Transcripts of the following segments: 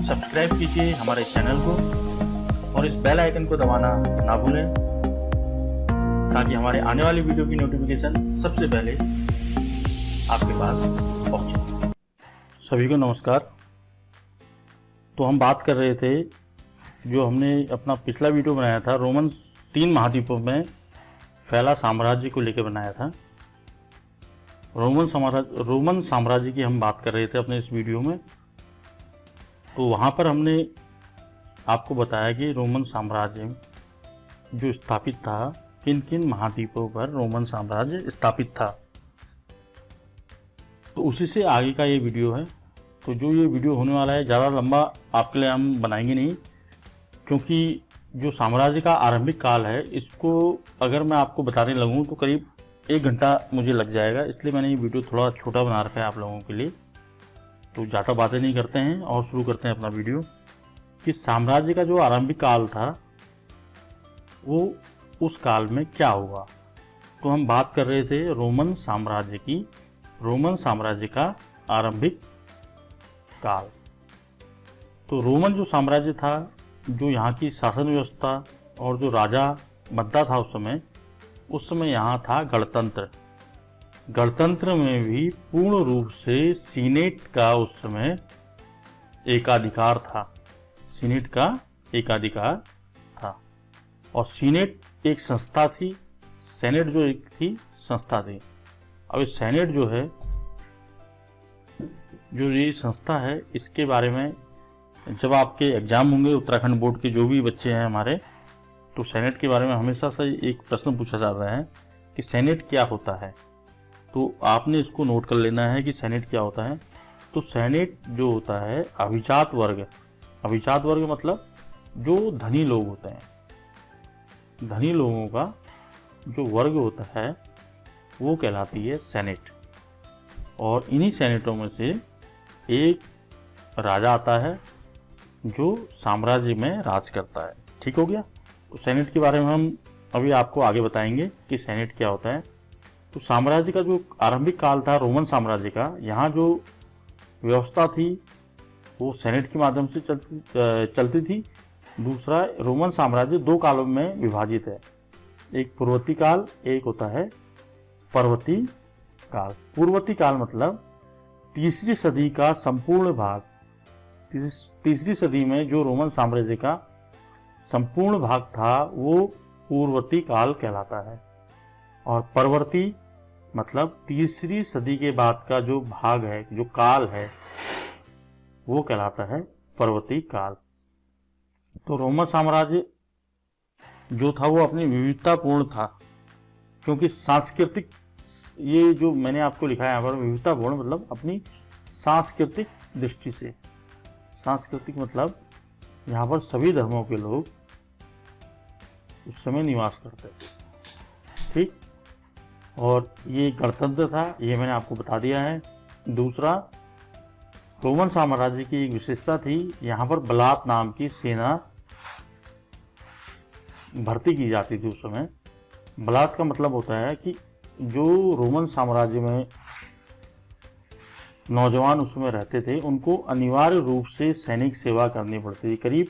Subscribe कीजिए हमारे channel को और इस बेल आइकन को दबाना ना भूलें ताकि हमारे आने वाली वीडियो की नोटिफिकेशन सबसे पहले आपके पास पहुंचे। सभी को नमस्कार। तो हम बात कर रहे थे, जो हमने अपना पिछला वीडियो बनाया था रोमन 3 महाद्वीपों में फैला साम्राज्य को लेकर बनाया था। रोमन साम्राज्य की हम बात कर रहे थे अपने इस वीडियो में। तो वहाँ पर हमने आपको बताया कि रोमन साम्राज्य जो स्थापित था, किन किन महाद्वीपों पर रोमन साम्राज्य स्थापित था। तो उसी से आगे का ये वीडियो है। तो जो ये वीडियो होने वाला है ज़्यादा लंबा आपके लिए हम बनाएंगे नहीं, क्योंकि जो साम्राज्य का आरंभिक काल है इसको अगर मैं आपको बताने लगूँ तो करीब 1 घंटा मुझे लग जाएगा। इसलिए मैंने ये वीडियो थोड़ा छोटा बना रखा है आप लोगों के लिए। तो ज़्यादा बातें नहीं करते हैं और शुरू करते हैं अपना वीडियो कि साम्राज्य का जो आरंभिक काल था वो उस काल में क्या हुआ। तो हम बात कर रहे थे रोमन साम्राज्य की, रोमन साम्राज्य का आरंभिक काल। तो रोमन जो साम्राज्य था, जो यहाँ की शासन व्यवस्था और जो राजा बनता था उस समय यहाँ था गणतंत्र। गणतंत्र में भी पूर्ण रूप से सीनेट का उस समय एकाधिकार था। सीनेट का एकाधिकार था और सीनेट एक संस्था थी, सेनेट जो एक थी संस्था थी। अब इस सेनेट जो है, जो ये संस्था है, इसके बारे में जब आपके एग्जाम होंगे उत्तराखंड बोर्ड के जो भी बच्चे हैं हमारे, तो सेनेट के बारे में हमेशा से एक प्रश्न पूछा जाता है कि सेनेट क्या होता है। तो आपने इसको नोट कर लेना है कि सेनेट क्या होता है। तो सेनेट जो होता है अभिजात वर्ग, अभिजात वर्ग मतलब जो धनी लोग होते हैं, धनी लोगों का जो वर्ग होता है वो कहलाती है सेनेट। और इन्हीं सेनेटों में से एक राजा आता है जो साम्राज्य में राज करता है। ठीक हो गया। तो सेनेट के बारे में हम अभी आपको आगे बताएंगे कि सेनेट क्या होता है। तो साम्राज्य का जो आरंभिक काल था रोमन साम्राज्य का, यहाँ जो व्यवस्था थी वो सेनेट के माध्यम से चलती थी। दूसरा, रोमन साम्राज्य 2 कालों में विभाजित है, एक पूर्ववर्ती काल, एक होता है परवर्ती काल। पूर्ववर्ती काल मतलब 3री सदी का संपूर्ण भाग। 3री सदी में जो रोमन साम्राज्य का संपूर्ण भाग था वो पूर्ववर्ती काल कहलाता है। और परवर्ती मतलब 3री सदी के बाद का जो भाग है, जो काल है, वो कहलाता है परवर्ती काल। तो रोमन साम्राज्य जो था वो अपनी विविधतापूर्ण था, क्योंकि सांस्कृतिक, ये जो मैंने आपको लिखा है यहाँ पर, विविधतापूर्ण मतलब अपनी सांस्कृतिक दृष्टि से। सांस्कृतिक मतलब यहाँ पर सभी धर्मों के लोग उस समय निवास करते थे। ठीक। और ये गणतंत्र था, ये मैंने आपको बता दिया है। दूसरा, रोमन साम्राज्य की एक विशेषता थी, यहाँ पर बलात नाम की सेना भर्ती की जाती थी उस समय। बलात का मतलब होता है कि जो रोमन साम्राज्य में नौजवान उसमें रहते थे उनको अनिवार्य रूप से सैनिक सेवा करनी पड़ती थी। करीब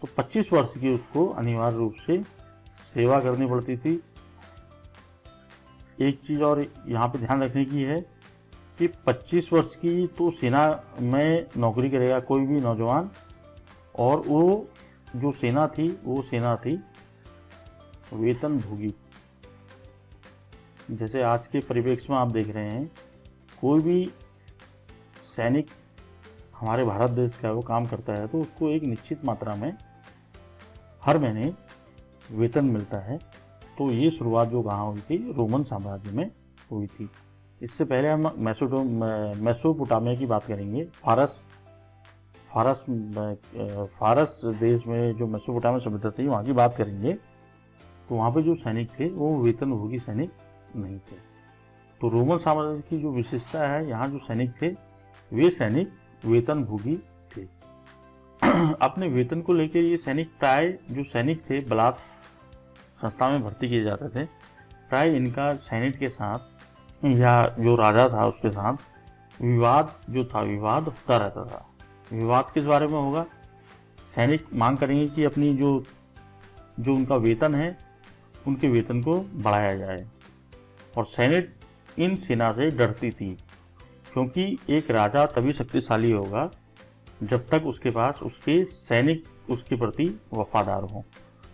तो 25 वर्ष की उसको अनिवार्य रूप से सेवा करनी पड़ती थी। एक चीज़ और यहाँ पे ध्यान रखने की है कि 25 वर्ष की तो सेना में नौकरी करेगा कोई भी नौजवान, और वो जो सेना थी वो सेना थी वेतन भोगी। जैसे आज के परिप्रेक्ष्य में आप देख रहे हैं, कोई भी सैनिक हमारे भारत देश का वो काम करता है तो उसको एक निश्चित मात्रा में हर महीने वेतन मिलता है। तो ये शुरुआत जो कहाँ हुई थी, रोमन साम्राज्य में हुई थी। इससे पहले हम मेसोपोटामिया की बात करेंगे। फारस देश में जो मेसोपोटामिया सभ्यता थी वहाँ की बात करेंगे। तो वहाँ पे जो सैनिक थे वो वेतनभोगी सैनिक नहीं थे। तो रोमन साम्राज्य की जो विशेषता है, यहाँ जो सैनिक थे वे सैनिक वेतनभोगी थे। अपने वेतन को लेकर ये सैनिक, प्राय जो सैनिक थे बलात् संस्था में भर्ती किए जाते थे, प्राय इनका सैनिक के साथ या जो राजा था उसके साथ विवाद जो था, विवाद होता रहता था। विवाद किस बारे में होगा सैनिक मांग करेंगे कि अपनी जो उनका वेतन है, उनके वेतन को बढ़ाया जाए। और सेनेट इन सेना से डरती थी, क्योंकि एक राजा तभी शक्तिशाली होगा जब तक उसके पास उसके सैनिक उसके प्रति वफादार हों।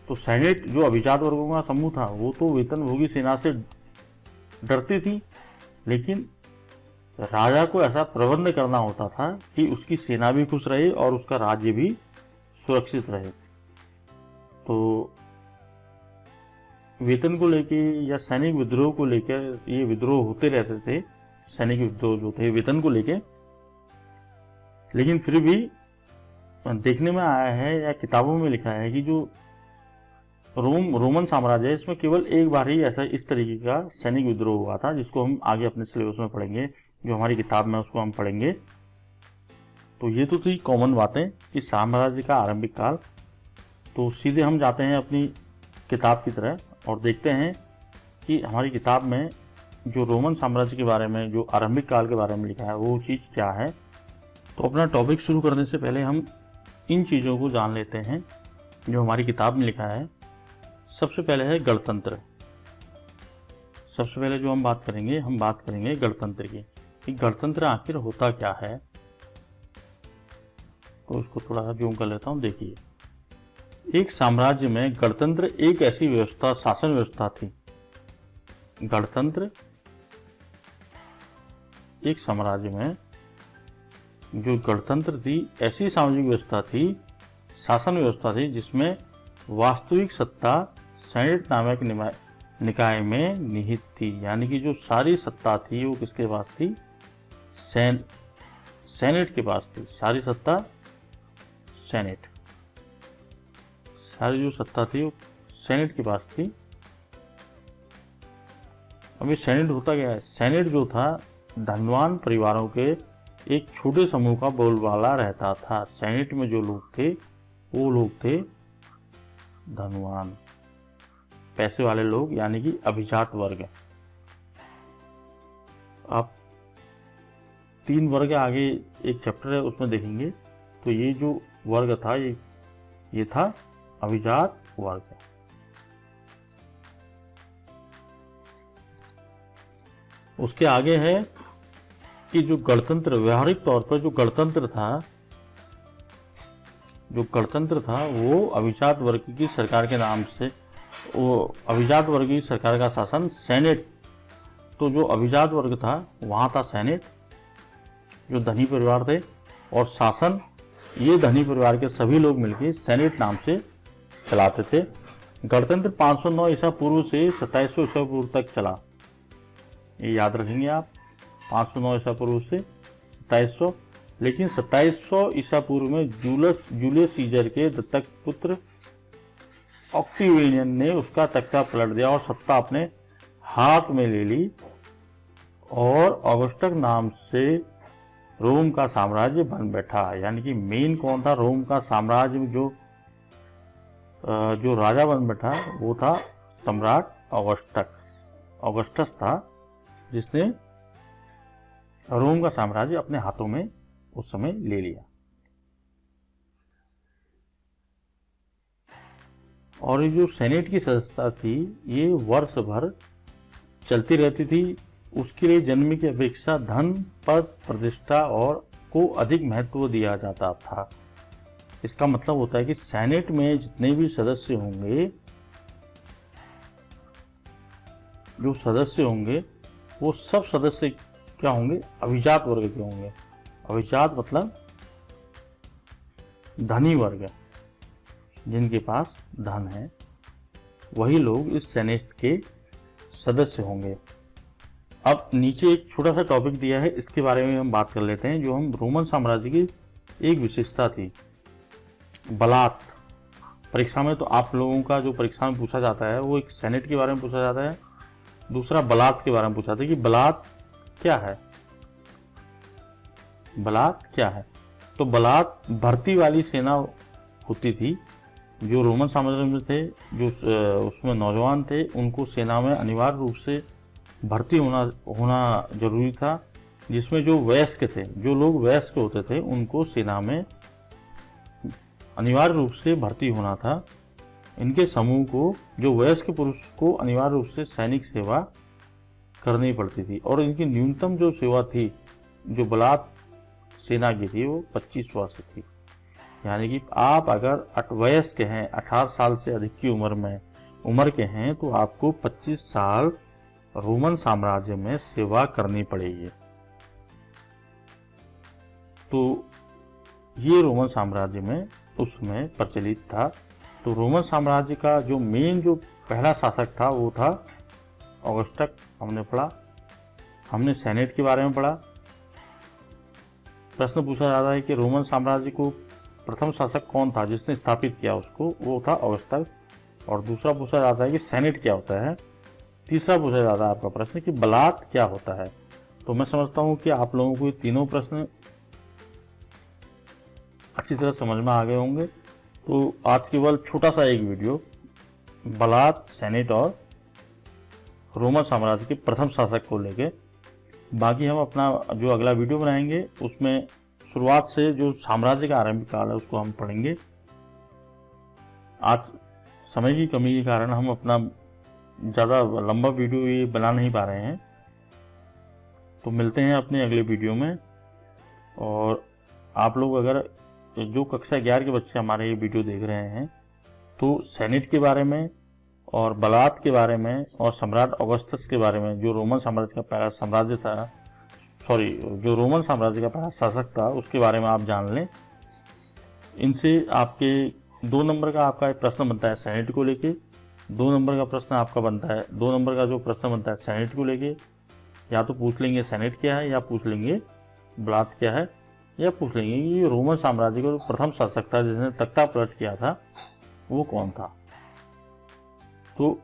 तो सेनेट जो अभिजात वर्गों का समूह था, वो तो वेतनभोगी सेना से डरती थी, लेकिन राजा को ऐसा प्रबंध करना होता था कि उसकी सेना भी खुश रहे और उसका राज्य भी सुरक्षित रहे। तो वेतन को लेके या सैनिक विद्रोह को लेकर ये विद्रोह होते रहते थे, सैनिक विद्रोह जो थे वेतन को लेके। लेकिन फिर भी देखने में आया है या किताबों में लिखा है कि जो रोमन साम्राज्य है, इसमें केवल एक बार ही ऐसा इस तरीके का सैनिक विद्रोह हुआ था, जिसको हम आगे अपने सिलेबस में पढ़ेंगे, जो हमारी किताब में उसको हम पढ़ेंगे। तो ये तो थी कॉमन बातें कि साम्राज्य का आरंभिक काल। तो सीधे हम जाते हैं अपनी किताब की तरह और देखते हैं कि हमारी किताब में जो रोमन साम्राज्य के बारे में, जो आरंभिक काल के बारे में लिखा है, वो चीज़ क्या है। तो अपना टॉपिक शुरू करने से पहले हम इन चीज़ों को जान लेते हैं जो हमारी किताब में लिखा है। सबसे पहले है गणतंत्र। सबसे पहले जो हम बात करेंगे गणतंत्र की, कि गणतंत्र आखिर होता क्या है। तो उसको थोड़ा सा जूम कर लेता हूँ। देखिए, एक साम्राज्य में गणतंत्र एक ऐसी व्यवस्था, शासन व्यवस्था थी। गणतंत्र एक साम्राज्य में जो गणतंत्र थी, ऐसी सामाजिक व्यवस्था थी, शासन व्यवस्था थी, जिसमें वास्तविक सत्ता सेनेट नामक निकाय में निहित थी। यानी कि जो सारी सत्ता थी वो किसके पास थी? सेनेट के पास थी। सारी सत्ता सेनेट, सारी जो सत्ता थी वो सेनेट के पास थी। अब ये सेनेट होता क्या है? सेनेट जो था, धनवान परिवारों के एक छोटे समूह का बोलबाला रहता था। सेनेट में जो लोग थे वो लोग थे धनवान, पैसे वाले लोग, यानी कि अभिजात वर्ग। आप 3 वर्ग आगे एक चैप्टर है उसमें देखेंगे, तो ये जो वर्ग था ये था अभिजात वर्ग। उसके आगे है कि जो गणतंत्र, व्यवहारिक तौर पर जो गणतंत्र था वो अभिजात वर्ग की सरकार के नाम से, वो अभिजात वर्ग की सरकार का शासन सेनेट। तो जो अभिजात वर्ग था वहाँ था सेनेट, जो धनी परिवार थे, और शासन ये धनी परिवार के सभी लोग मिलकर सेनेट नाम से चलाते थे। गणतंत्र 509 ईसा पूर्व से 2700 ईसा पूर्व तक चला। ये याद रखेंगे आप, 509 ईसा पूर्व से 2700। लेकिन 2700 ईसा पूर्व में जूलियस सीजर के दत्तक पुत्र ऑक्टिवियन ने उसका तख्ता पलट दिया और सत्ता अपने हाथ में ले ली, और ऑगस्टस नाम से रोम का साम्राज्य बन बैठा। यानी कि मेन कौन था? रोम का साम्राज्य में जो राजा बन बैठा वो था सम्राट ऑगस्टस था, जिसने रोम का साम्राज्य अपने हाथों में उस समय ले लिया। और ये जो सेनेट की सदस्यता थी ये वर्ष भर चलती रहती थी। उसके लिए जन्म की अपेक्षा धन, पद, प्रतिष्ठा और को अधिक महत्व दिया जाता था। इसका मतलब होता है कि सेनेट में जितने भी सदस्य होंगे, वो सब सदस्य क्या होंगे? अभिजात वर्ग के होंगे। अभिजात मतलब धनी वर्ग, जिनके पास धन है, वही लोग इस सेनेट के सदस्य होंगे। अब नीचे एक छोटा सा टॉपिक दिया है, इसके बारे में हम बात कर लेते हैं। जो हम रोमन साम्राज्य की एक विशेषता थी, बलात्। परीक्षा में तो आप लोगों का जो परीक्षा में पूछा जाता है वो एक सेनेट के बारे में पूछा जाता है, दूसरा बलात् के बारे में पूछा जाता है कि बलात् क्या है। बलात् क्या है? तो बलात् भर्ती वाली सेना होती थी। जो रोमन साम्राज्य में थे, जो उसमें नौजवान थे, उनको सेना में अनिवार्य रूप से भर्ती होना जरूरी था। जिसमें जो वयस्क थे, जो लोग वयस्क होते थे, उनको सेना में अनिवार्य रूप से भर्ती होना था। इनके समूह को, जो वयस्क पुरुष को अनिवार्य रूप से सैनिक सेवा करनी पड़ती थी और इनकी न्यूनतम जो सेवा थी, जो बलात् सेना की थी, वो 25 वर्ष थी। यानी कि आप अगर वयस्क हैं, 18 साल से अधिक की उम्र के हैं, तो आपको 25 साल रोमन साम्राज्य में सेवा करनी पड़ेगी। तो ये रोमन साम्राज्य में उसमें प्रचलित था। तो रोमन साम्राज्य का जो पहला शासक था वो था ऑगस्टस। हमने पढ़ा, हमने सेनेट के बारे में पढ़ा। प्रश्न पूछा जाता है कि रोमन साम्राज्य को प्रथम शासक कौन था जिसने स्थापित किया उसको, वो था ऑगस्टस। और दूसरा पूछा जाता है कि सेनेट क्या होता है। तीसरा पूछा जाता है आपका प्रश्न कि बलात् क्या होता है। तो मैं समझता हूँ कि आप लोगों को ये तीनों प्रश्न अच्छी तरह समझ में आ गए होंगे। तो आज केवल छोटा सा एक वीडियो बलात्, सेनेट और रोमन साम्राज्य के प्रथम शासक को लेके, बाकी हम अपना जो अगला वीडियो बनाएंगे उसमें शुरुआत से जो साम्राज्य का आरंभिक काल है उसको हम पढ़ेंगे। आज समय की कमी के कारण हम अपना ज़्यादा लंबा वीडियो ये बना नहीं पा रहे हैं। तो मिलते हैं अपने अगले वीडियो में। और आप लोग अगर जो कक्षा 11 के बच्चे हमारे ये वीडियो देख रहे हैं, तो सेनेट के बारे में और बलात् के बारे में और सम्राट ऑगस्टस के बारे में, जो रोमन साम्राज्य का पहला साम्राज्य था, जो रोमन साम्राज्य का पहला शासक था, उसके बारे में आप जान लें। इनसे आपके 2 नंबर का आपका प्रश्न बनता है सेनेट को लेके, 2 नंबर का प्रश्न आपका बनता है, 2 नंबर का जो प्रश्न बनता है सेनेट को लेके, या तो पूछ लेंगे सेनेट क्या है, या पूछ लेंगे बलात् क्या है, या पूछ लेंगे कि रोमन साम्राज्य का जो प्रथम शासक था जिसने तख्ता पलट किया था वो कौन था। तो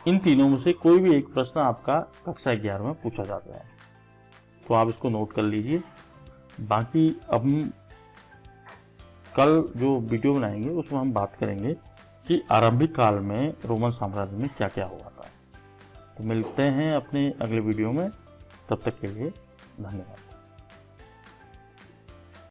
इन तीनों में से कोई भी एक प्रश्न आपका कक्षा 11 में पूछा जाता है, तो आप इसको नोट कर लीजिए। बाकी अब हम कल जो वीडियो बनाएंगे उसमें हम बात करेंगे कि आरंभिक काल में रोमन साम्राज्य में क्या क्या हुआ था। तो मिलते हैं अपने अगले वीडियो में, तब तक के लिए धन्यवाद।